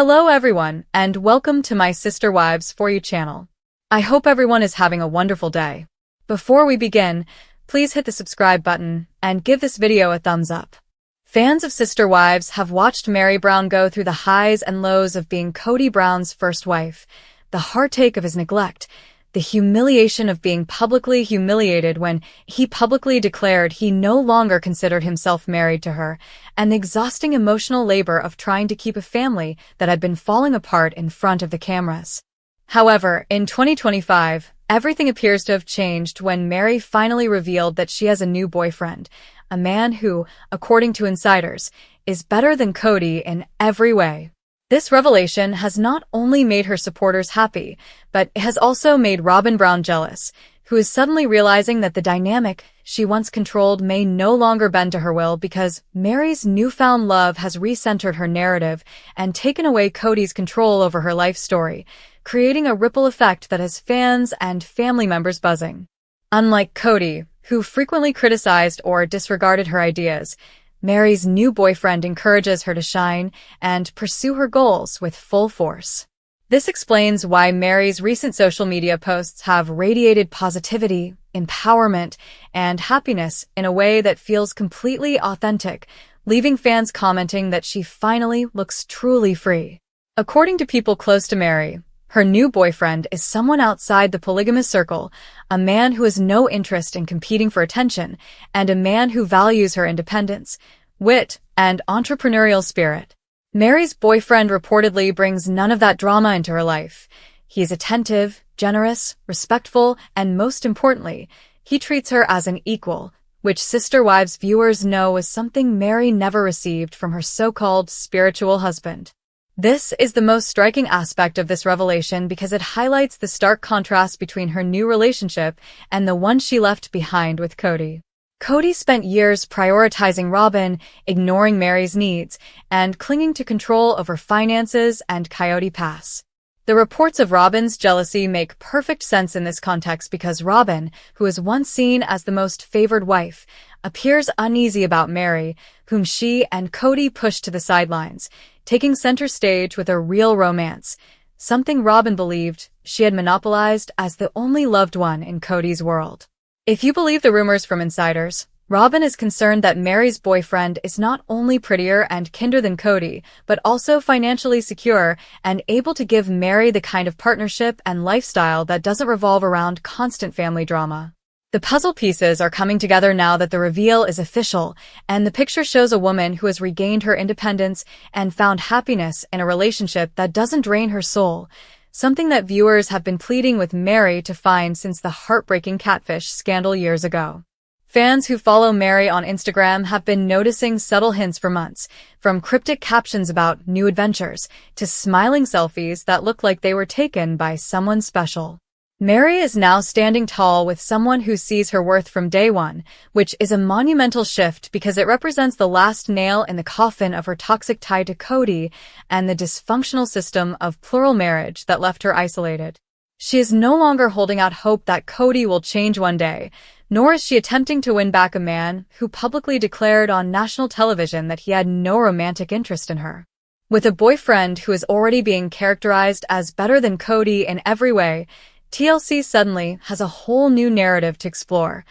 Hello everyone, and welcome to my Sister Wives For You channel. I hope everyone is having a wonderful day. Before we begin, please hit the subscribe button and give this video a thumbs up. Fans of Sister Wives have watched Meri Brown go through the highs and lows of being Kody Brown's first wife, the heartache of his neglect, the humiliation of being publicly humiliated when he publicly declared he no longer considered himself married to her, and the exhausting emotional labor of trying to keep a family that had been falling apart in front of the cameras. However, in 2025, everything appears to have changed when Meri finally revealed that she has a new boyfriend, a man who, according to insiders, is better than Kody in every way. This revelation has not only made her supporters happy, but it has also made Robyn Brown jealous, who is suddenly realizing that the dynamic she once controlled may no longer bend to her will because Meri's newfound love has recentered her narrative and taken away Kody's control over her life story, creating a ripple effect that has fans and family members buzzing. Unlike Kody, who frequently criticized or disregarded her ideas, Meri's new boyfriend encourages her to shine and pursue her goals with full force. This explains why Meri's recent social media posts have radiated positivity, empowerment, and happiness in a way that feels completely authentic, leaving fans commenting that she finally looks truly free. According to people close to Meri, her new boyfriend is someone outside the polygamous circle, a man who has no interest in competing for attention, and a man who values her independence, wit, and entrepreneurial spirit. Meri's boyfriend reportedly brings none of that drama into her life. He is attentive, generous, respectful, and most importantly, he treats her as an equal, which Sister Wives viewers know is something Meri never received from her so-called spiritual husband. This is the most striking aspect of this revelation because it highlights the stark contrast between her new relationship and the one she left behind with Kody. Kody spent years prioritizing Robyn, ignoring Meri's needs, and clinging to control over finances and Coyote Pass. The reports of Robyn's jealousy make perfect sense in this context because Robyn, who was once seen as the most favored wife, appears uneasy about Meri, whom she and Kody pushed to the sidelines, taking center stage with a real romance, something Robyn believed she had monopolized as the only loved one in Kody's world. If you believe the rumors from insiders, Robyn is concerned that Meri's boyfriend is not only prettier and kinder than Kody, but also financially secure and able to give Meri the kind of partnership and lifestyle that doesn't revolve around constant family drama. The puzzle pieces are coming together now that the reveal is official, and the picture shows a woman who has regained her independence and found happiness in a relationship that doesn't drain her soul, something that viewers have been pleading with Meri to find since the heartbreaking catfish scandal years ago. Fans who follow Meri on Instagram have been noticing subtle hints for months, from cryptic captions about new adventures to smiling selfies that look like they were taken by someone special. Meri is now standing tall with someone who sees her worth from day one, which is a monumental shift because it represents the last nail in the coffin of her toxic tie to Kody and the dysfunctional system of plural marriage that left her isolated. She is no longer holding out hope that Kody will change one day, nor is she attempting to win back a man who publicly declared on national television that he had no romantic interest in her. With a boyfriend who is already being characterized as better than Kody in every way, TLC suddenly has a whole new narrative to explore,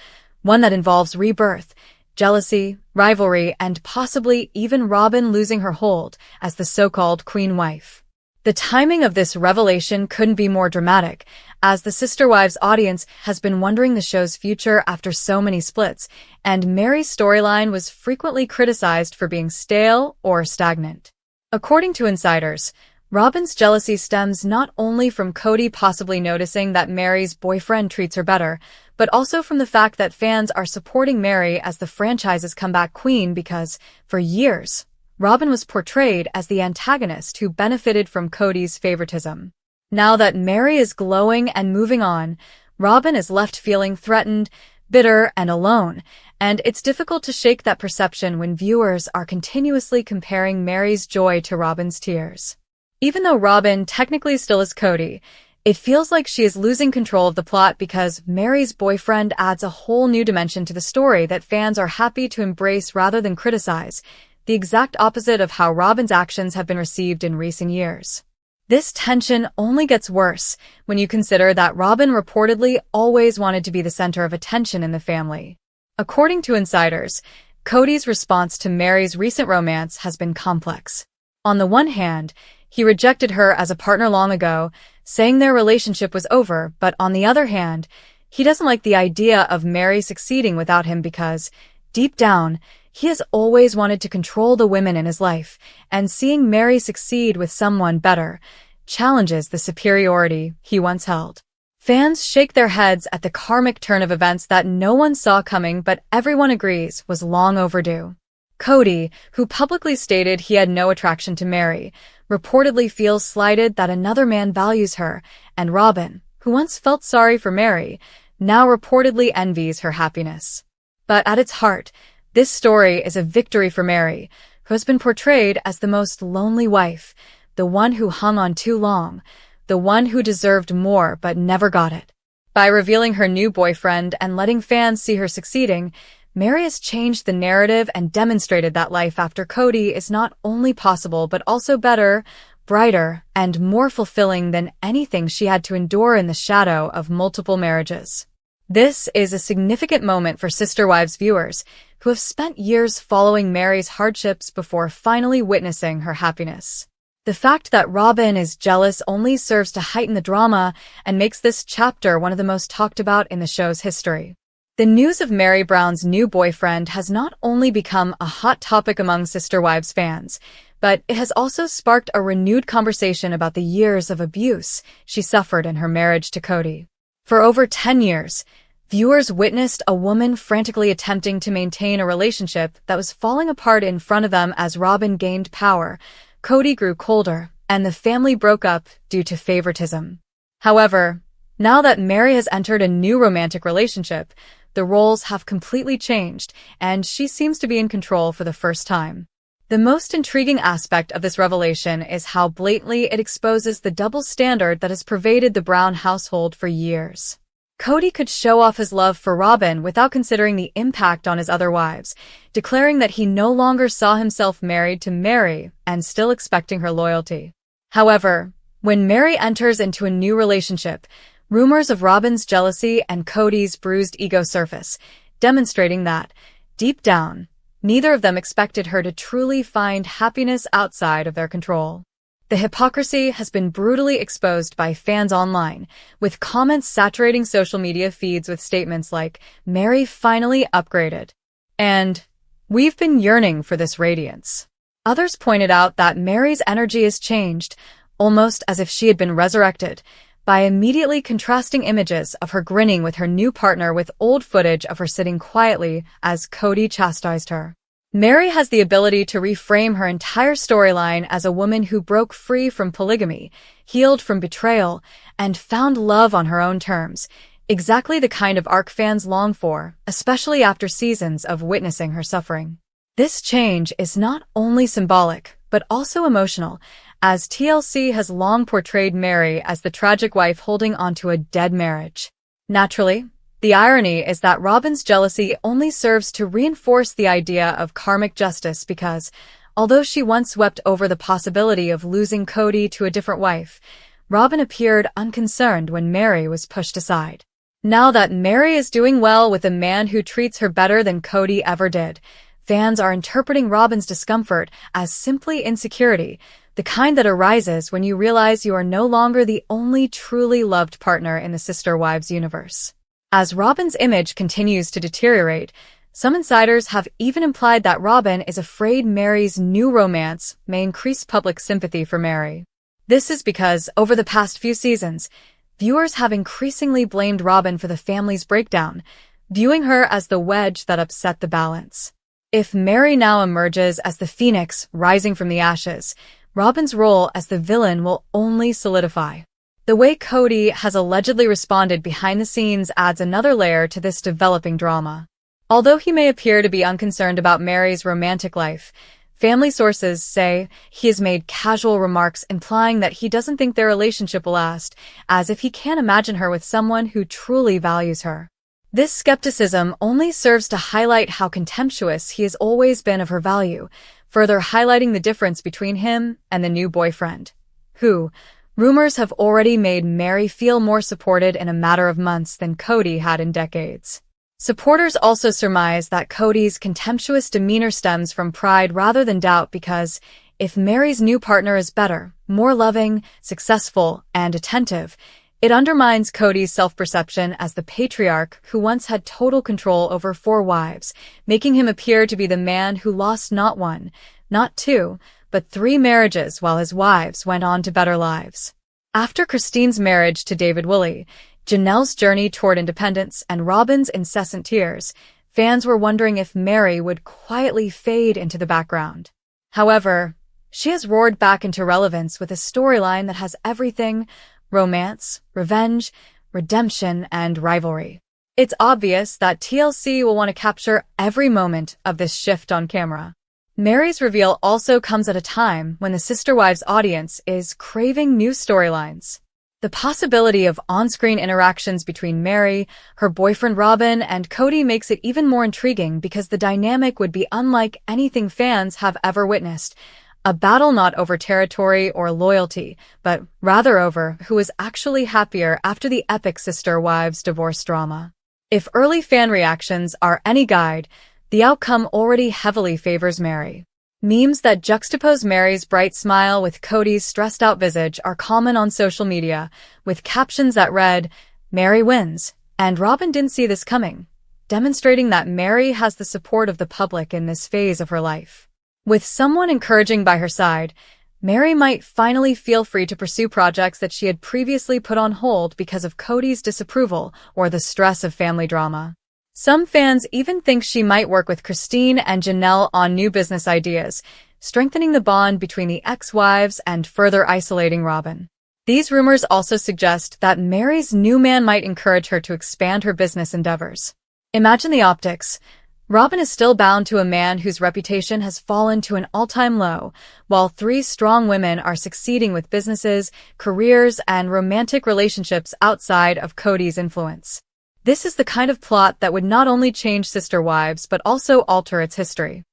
one that involves rebirth, jealousy, rivalry, and possibly even Robyn losing her hold as the so-called queen wife. The timing of this revelation couldn't be more dramatic, as the Sister Wives audience has been wondering the show's future after so many splits, and Meri's storyline was frequently criticized for being stale or stagnant. According to insiders, Robyn's jealousy stems not only from Kody possibly noticing that Meri's boyfriend treats her better, but also from the fact that fans are supporting Meri as the franchise's comeback queen because, for years, Robyn was portrayed as the antagonist who benefited from Kody's favoritism. Now that Meri is glowing and moving on, Robyn is left feeling threatened, bitter, and alone, and it's difficult to shake that perception when viewers are continuously comparing Meri's joy to Robyn's tears. Even though Robyn technically still is Kody, it feels like she is losing control of the plot because Meri's boyfriend adds a whole new dimension to the story that fans are happy to embrace rather than criticize. the exact opposite of how Robyn's actions have been received in recent years. This tension only gets worse when you consider that Robyn reportedly always wanted to be the center of attention in the family. According to insiders, Kody's response to Meri's recent romance has been complex. On the one hand, he rejected her as a partner long ago, saying their relationship was over, but on the other hand, he doesn't like the idea of Meri succeeding without him because, deep down, he has always wanted to control the women in his life, and seeing Meri succeed with someone better challenges the superiority he once held. Fans shake their heads at the karmic turn of events that no one saw coming, but everyone agrees was long overdue. Kody, who publicly stated he had no attraction to Meri, reportedly feels slighted that another man values her, and Robyn, who once felt sorry for Meri, now reportedly envies her happiness. But at its heart, this story is a victory for Meri, who has been portrayed as the most lonely wife, the one who hung on too long, the one who deserved more but never got it. By revealing her new boyfriend and letting fans see her succeeding, Meri has changed the narrative and demonstrated that life after Kody is not only possible but also better, brighter, and more fulfilling than anything she had to endure in the shadow of multiple marriages. This is a significant moment for Sister Wives viewers who have spent years following Meri's hardships before finally witnessing her happiness. The fact that Robyn is jealous only serves to heighten the drama and makes this chapter one of the most talked about in the show's history. The news of Meri Brown's new boyfriend has not only become a hot topic among Sister Wives fans, but it has also sparked a renewed conversation about the years of abuse she suffered in her marriage to Kody. For over 10 years, viewers witnessed a woman frantically attempting to maintain a relationship that was falling apart in front of them. As Robyn gained power, Kody grew colder, and the family broke up due to favoritism. However, now that Meri has entered a new romantic relationship, the roles have completely changed, and she seems to be in control for the first time. The most intriguing aspect of this revelation is how blatantly it exposes the double standard that has pervaded the Brown household for years. Kody could show off his love for Robyn without considering the impact on his other wives, declaring that he no longer saw himself married to Meri and still expecting her loyalty. However, when Meri enters into a new relationship, rumors of Robyn's jealousy and Kody's bruised ego surface, demonstrating that, deep down, neither of them expected her to truly find happiness outside of their control. The hypocrisy has been brutally exposed by fans online, with comments saturating social media feeds with statements like, "Meri finally upgraded," and "We've been yearning for this radiance." Others pointed out that Meri's energy has changed, almost as if she had been resurrected, by immediately contrasting images of her grinning with her new partner with old footage of her sitting quietly as Kody chastised her. Meri has the ability to reframe her entire storyline as a woman who broke free from polygamy, healed from betrayal, and found love on her own terms, exactly the kind of arc fans long for, especially after seasons of witnessing her suffering. This change is not only symbolic, but also emotional, as TLC has long portrayed Meri as the tragic wife holding onto a dead marriage. Naturally, the irony is that Robyn's jealousy only serves to reinforce the idea of karmic justice because, although she once wept over the possibility of losing Kody to a different wife, Robyn appeared unconcerned when Meri was pushed aside. Now that Meri is doing well with a man who treats her better than Kody ever did, fans are interpreting Robyn's discomfort as simply insecurity, the kind that arises when you realize you are no longer the only truly loved partner in the Sister Wives universe. As Robyn's image continues to deteriorate, some insiders have even implied that Robyn is afraid Meri's new romance may increase public sympathy for Meri. This is because, over the past few seasons, viewers have increasingly blamed Robyn for the family's breakdown, viewing her as the wedge that upset the balance. If Meri now emerges as the phoenix rising from the ashes, Robyn's role as the villain will only solidify. The way Kody has allegedly responded behind the scenes adds another layer to this developing drama. Although he may appear to be unconcerned about Meri's romantic life, family sources say he has made casual remarks implying that he doesn't think their relationship will last, as if he can't imagine her with someone who truly values her. This skepticism only serves to highlight how contemptuous he has always been of her value, further highlighting the difference between him and the new boyfriend, who, rumors have already made Meri feel more supported in a matter of months than Kody had in decades. Supporters also surmise that Kody's contemptuous demeanor stems from pride rather than doubt because, if Meri's new partner is better, more loving, successful, and attentive, it undermines Kody's self-perception as the patriarch who once had total control over 4 wives, making him appear to be the man who lost not 1, not 2, but 3 marriages while his wives went on to better lives. After Christine's marriage to David Woolley, Janelle's journey toward independence, and Robyn's incessant tears, fans were wondering if Meri would quietly fade into the background. However, she has roared back into relevance with a storyline that has everything: romance, revenge, redemption, and rivalry. It's obvious that TLC will want to capture every moment of this shift on camera. Meri's reveal also comes at a time when the Sister Wives audience is craving new storylines. The possibility of on-screen interactions between Meri, her boyfriend Robyn, and Kody makes it even more intriguing because the dynamic would be unlike anything fans have ever witnessed. A battle not over territory or loyalty, but rather over who is actually happier after the epic Sister Wives divorce drama. If early fan reactions are any guide, the outcome already heavily favors Meri. Memes that juxtapose Meri's bright smile with Kody's stressed-out visage are common on social media, with captions that read, "Meri wins," and "Robyn didn't see this coming," demonstrating that Meri has the support of the public in this phase of her life. With someone encouraging by her side, Meri might finally feel free to pursue projects that she had previously put on hold because of Kody's disapproval or the stress of family drama. Some fans even think she might work with Christine and Janelle on new business ideas, strengthening the bond between the ex-wives and further isolating Robyn. These rumors also suggest that Meri's new man might encourage her to expand her business endeavors. Imagine the optics. Robyn is still bound to a man whose reputation has fallen to an all-time low, while 3 strong women are succeeding with businesses, careers, and romantic relationships outside of Kody's influence. This is the kind of plot that would not only change Sister Wives but also alter its history.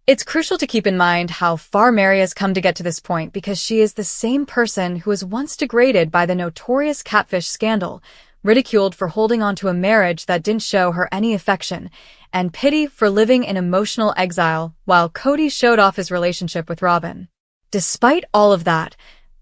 It's crucial to keep in mind how far Meri has come to get to this point because she is the same person who was once degraded by the notorious catfish scandal, ridiculed for holding on to a marriage that didn't show her any affection, and pity for living in emotional exile while Kody showed off his relationship with Robyn. Despite all of that,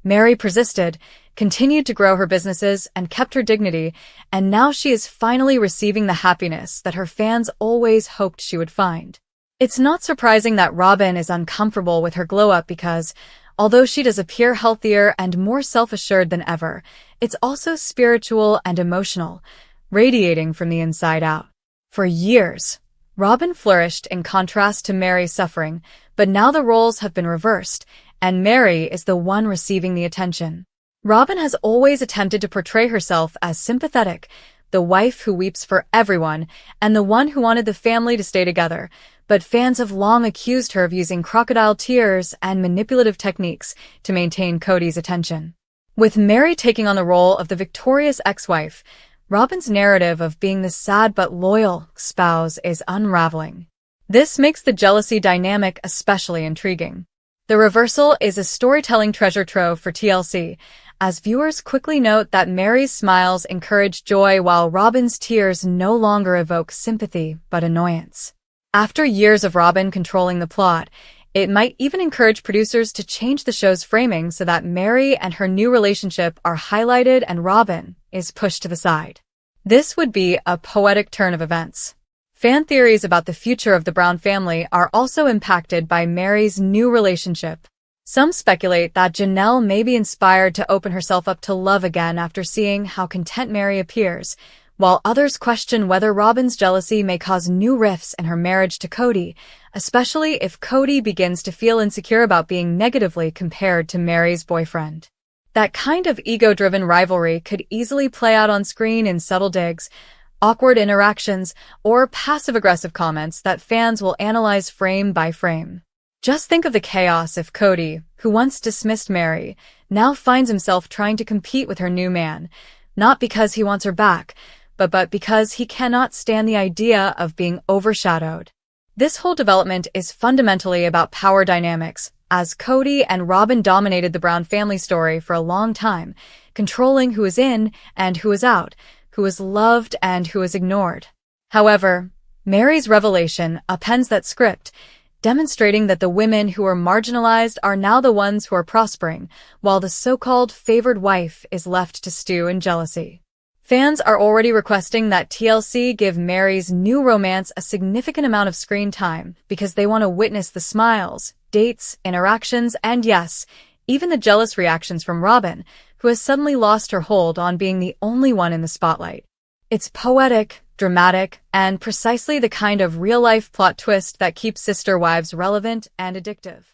Meri persisted, continued to grow her businesses, and kept her dignity, and now she is finally receiving the happiness that her fans always hoped she would find. It's not surprising that Robyn is uncomfortable with her glow-up because, although she does appear healthier and more self-assured than ever, it's also spiritual and emotional, radiating from the inside out. For years, Robyn flourished in contrast to Meri's suffering, but now the roles have been reversed, and Meri is the one receiving the attention. Robyn has always attempted to portray herself as sympathetic, the wife who weeps for everyone, and the one who wanted the family to stay together, but fans have long accused her of using crocodile tears and manipulative techniques to maintain Kody's attention. With Meri taking on the role of the victorious ex-wife, Robyn's narrative of being the sad but loyal spouse is unraveling. This makes the jealousy dynamic especially intriguing. The reversal is a storytelling treasure trove for TLC, as viewers quickly note that Meri's smiles encourage joy while Robyn's tears no longer evoke sympathy but annoyance. After years of Robyn controlling the plot, it might even encourage producers to change the show's framing so that Meri and her new relationship are highlighted and Robyn is pushed to the side. This would be a poetic turn of events. Fan theories about the future of the Brown family are also impacted by Meri's new relationship. Some speculate that Janelle may be inspired to open herself up to love again after seeing how content Meri appears, while others question whether Robyn's jealousy may cause new rifts in her marriage to Kody, especially if Kody begins to feel insecure about being negatively compared to Meri's boyfriend. That kind of ego-driven rivalry could easily play out on screen in subtle digs, awkward interactions, or passive-aggressive comments that fans will analyze frame by frame. Just think of the chaos if Kody, who once dismissed Meri, now finds himself trying to compete with her new man, not because he wants her back, but because he cannot stand the idea of being overshadowed. This whole development is fundamentally about power dynamics, as Kody and Robyn dominated the Brown family story for a long time, controlling who is in and who is out, who is loved and who is ignored. However, Meri's revelation upends that script, demonstrating that the women who are marginalized are now the ones who are prospering, while the so-called favored wife is left to stew in jealousy. Fans are already requesting that TLC give Meri's new romance a significant amount of screen time because they want to witness the smiles, dates, interactions, and yes, even the jealous reactions from Robyn, who has suddenly lost her hold on being the only one in the spotlight. It's poetic, dramatic, and precisely the kind of real-life plot twist that keeps Sister Wives relevant and addictive.